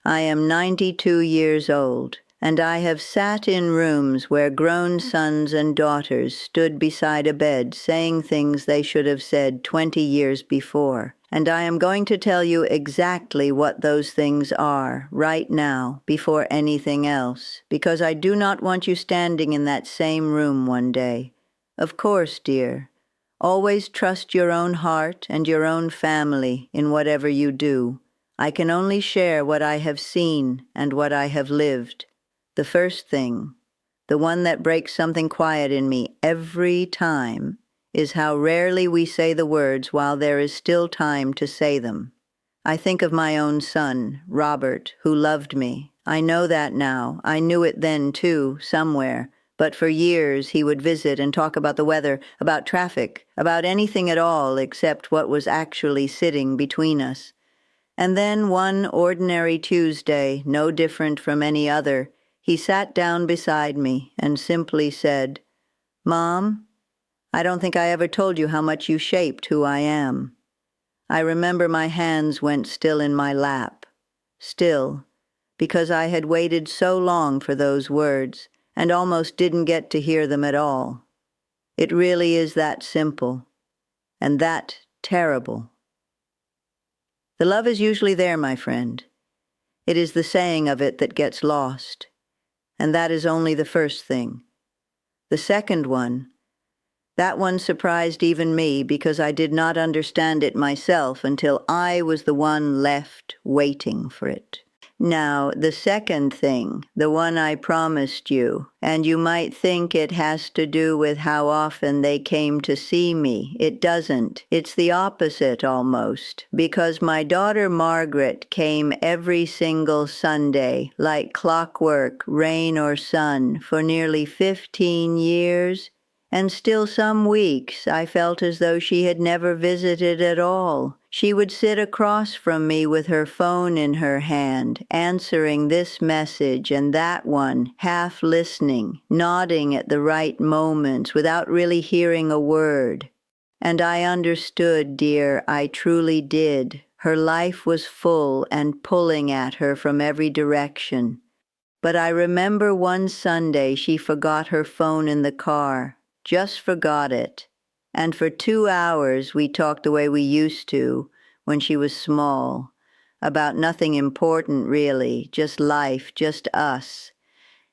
I am 92 years old, and I have sat in rooms where grown sons and daughters stood beside a bed saying things they should have said 20 years before. And I am going to tell you exactly what those things are right now, before anything else, because I do not want you standing in that same room one day. Of course, dear, always trust your own heart and your own family in whatever you do. I can only share what I have seen and what I have lived. The first thing, the one that breaks something quiet in me every time, is how rarely we say the words while there is still time to say them. I think of my own son, Robert, who loved me. I know that now. I knew it then, too, somewhere. But for years he would visit and talk about the weather, about traffic, about anything at all except what was actually sitting between us. And then one ordinary Tuesday, no different from any other, he sat down beside me and simply said, "Mom, I don't think I ever told you how much you shaped who I am." I remember my hands went still in my lap. Still, because I had waited so long for those words and almost didn't get to hear them at all. It really is that simple, and that terrible. The love is usually there, my friend. It is the saying of it that gets lost. And that is only the first thing. The second one, that one surprised even me because I did not understand it myself until I was the one left waiting for it. Now, the second thing, the one I promised you, and you might think it has to do with how often they came to see me. It doesn't. It's the opposite almost, because my daughter Margaret came every single Sunday, like clockwork, rain or sun, for nearly 15 years. And still some weeks I felt as though she had never visited at all. She would sit across from me with her phone in her hand, answering this message and that one, half listening, nodding at the right moments without really hearing a word. And I understood, dear, I truly did. Her life was full and pulling at her from every direction. But I remember one Sunday she forgot her phone in the car. Just forgot it. And for 2 hours we talked the way we used to when she was small, about nothing important really, just life, just us.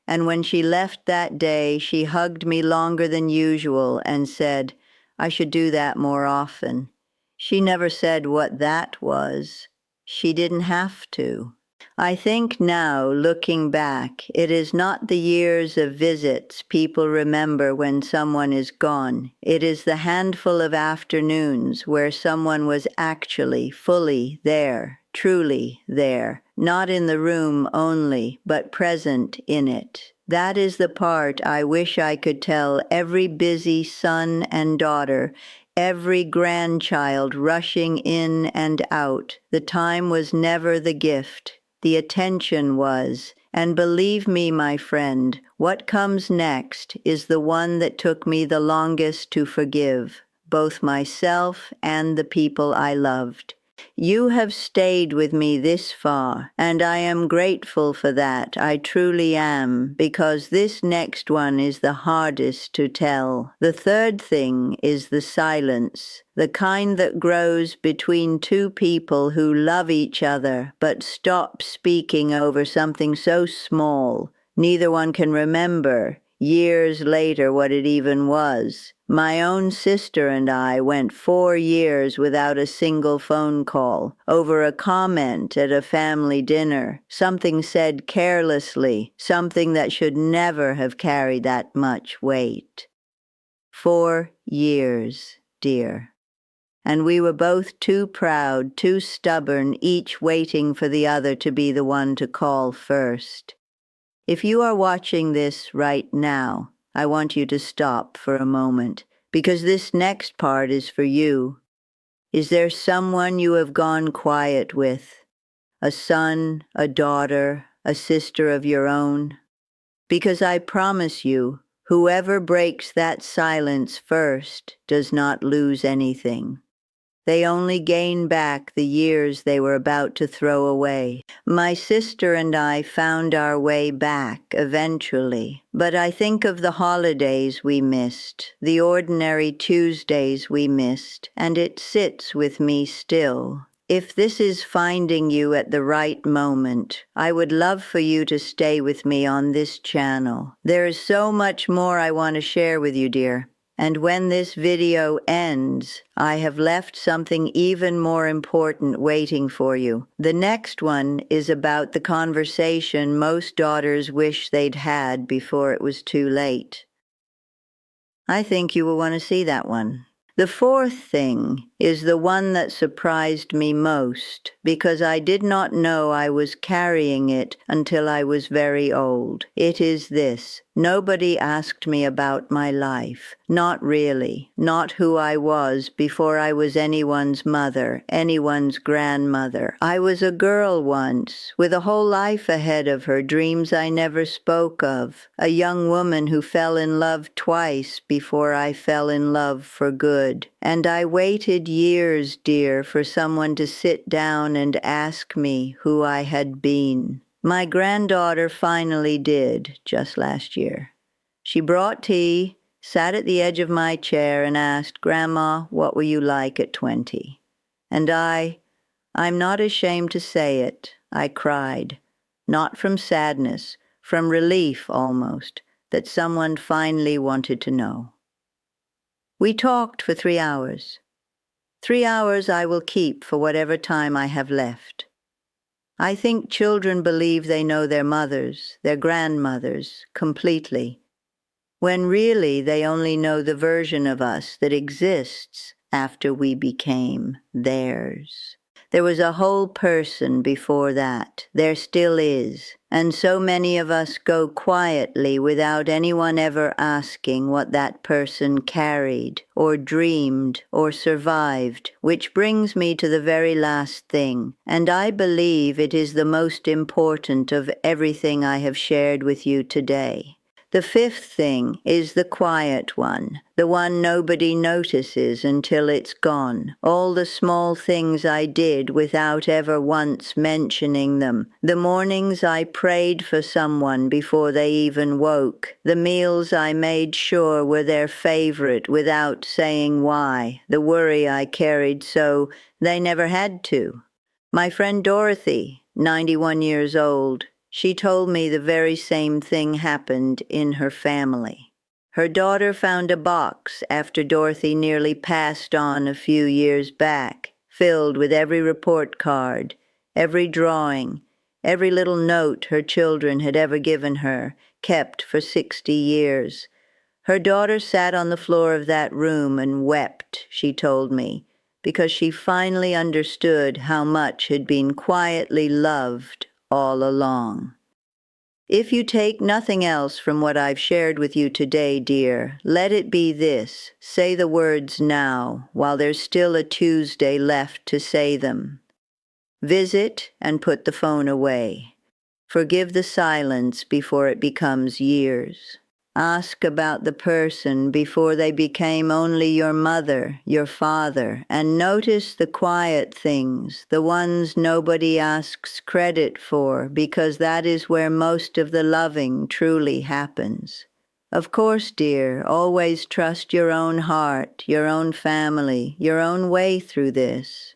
And when she left that day, she hugged me longer than usual and said, I should do that more often. She never said what that was. She didn't have to. I think now, looking back, it is not the years of visits people remember when someone is gone. It is the handful of afternoons where someone was actually, fully there, truly there, not in the room only, but present in it. That is the part I wish I could tell every busy son and daughter, every grandchild rushing in and out. The time was never the gift. The attention was, and believe me, my friend, what comes next is the one that took me the longest to forgive, both myself and the people I loved. You have stayed with me this far, and I am grateful for that, I truly am, because this next one is the hardest to tell. The third thing is the silence, the kind that grows between two people who love each other but stop speaking over something so small, neither one can remember years later what it even was. My own sister and I went 4 years without a single phone call, over a comment at a family dinner, something said carelessly, something that should never have carried that much weight. 4 years, dear. And we were both too proud, too stubborn, each waiting for the other to be the one to call first. If you are watching this right now, I want you to stop for a moment, because this next part is for you. Is there someone you have gone quiet with? A son, a daughter, a sister of your own? Because I promise you, whoever breaks that silence first does not lose anything. They only gain back the years they were about to throw away. My sister and I found our way back eventually, but I think of the holidays we missed, the ordinary Tuesdays we missed, and it sits with me still. If this is finding you at the right moment, I would love for you to stay with me on this channel. There is so much more I want to share with you, dear. And when this video ends, I have left something even more important waiting for you. The next one is about the conversation most daughters wish they'd had before it was too late. I think you will want to see that one. The fourth thing is the one that surprised me most, because I did not know I was carrying it until I was very old. It is this: nobody asked me about my life. Not really. Not who I was before I was anyone's mother, anyone's grandmother. I was a girl once, with a whole life ahead of her, dreams I never spoke of. A young woman who fell in love twice before I fell in love for good. And I waited years, dear, for someone to sit down and ask me who I had been. My granddaughter finally did, just last year. She brought tea, sat at the edge of my chair, and asked, "Grandma, what were you like at 20?" And I'm not ashamed to say it, I cried. Not from sadness, from relief almost, that someone finally wanted to know. We talked for 3 hours. 3 hours I will keep for whatever time I have left. I think children believe they know their mothers, their grandmothers, completely, when really they only know the version of us that exists after we became theirs. There was a whole person before that. There still is. And so many of us go quietly without anyone ever asking what that person carried, or dreamed, or survived, which brings me to the very last thing, and I believe it is the most important of everything I have shared with you today. The fifth thing is the quiet one, the one nobody notices until it's gone. All the small things I did without ever once mentioning them. The mornings I prayed for someone before they even woke. The meals I made sure were their favorite without saying why. The worry I carried so they never had to. My friend Dorothy, 91 years old, she told me the very same thing happened in her family. Her daughter found a box after Dorothy nearly passed on a few years back, filled with every report card, every drawing, every little note her children had ever given her, kept for 60 years. Her daughter sat on the floor of that room and wept, she told me, because she finally understood how much had been quietly loved all along. If you take nothing else from what I've shared with you today, dear, let it be this: say the words now, while there's still a Tuesday left to say them. Visit and put the phone away. Forgive the silence before it becomes years. Ask about the person before they became only your mother, your father, and notice the quiet things, the ones nobody asks credit for, because that is where most of the loving truly happens. Of course, dear, always trust your own heart, your own family, your own way through this.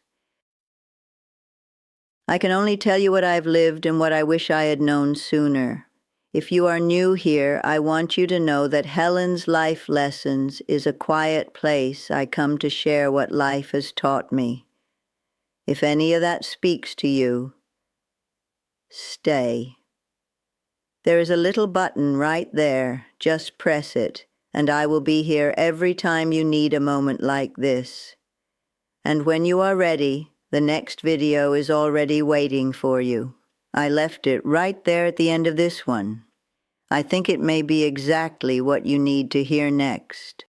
I can only tell you what I've lived and what I wish I had known sooner. If you are new here, I want you to know that Helen's Life Lessons is a quiet place I come to share what life has taught me. If any of that speaks to you, stay. There is a little button right there. Just press it, and I will be here every time you need a moment like this. And when you are ready, the next video is already waiting for you. I left it right there at the end of this one. I think it may be exactly what you need to hear next.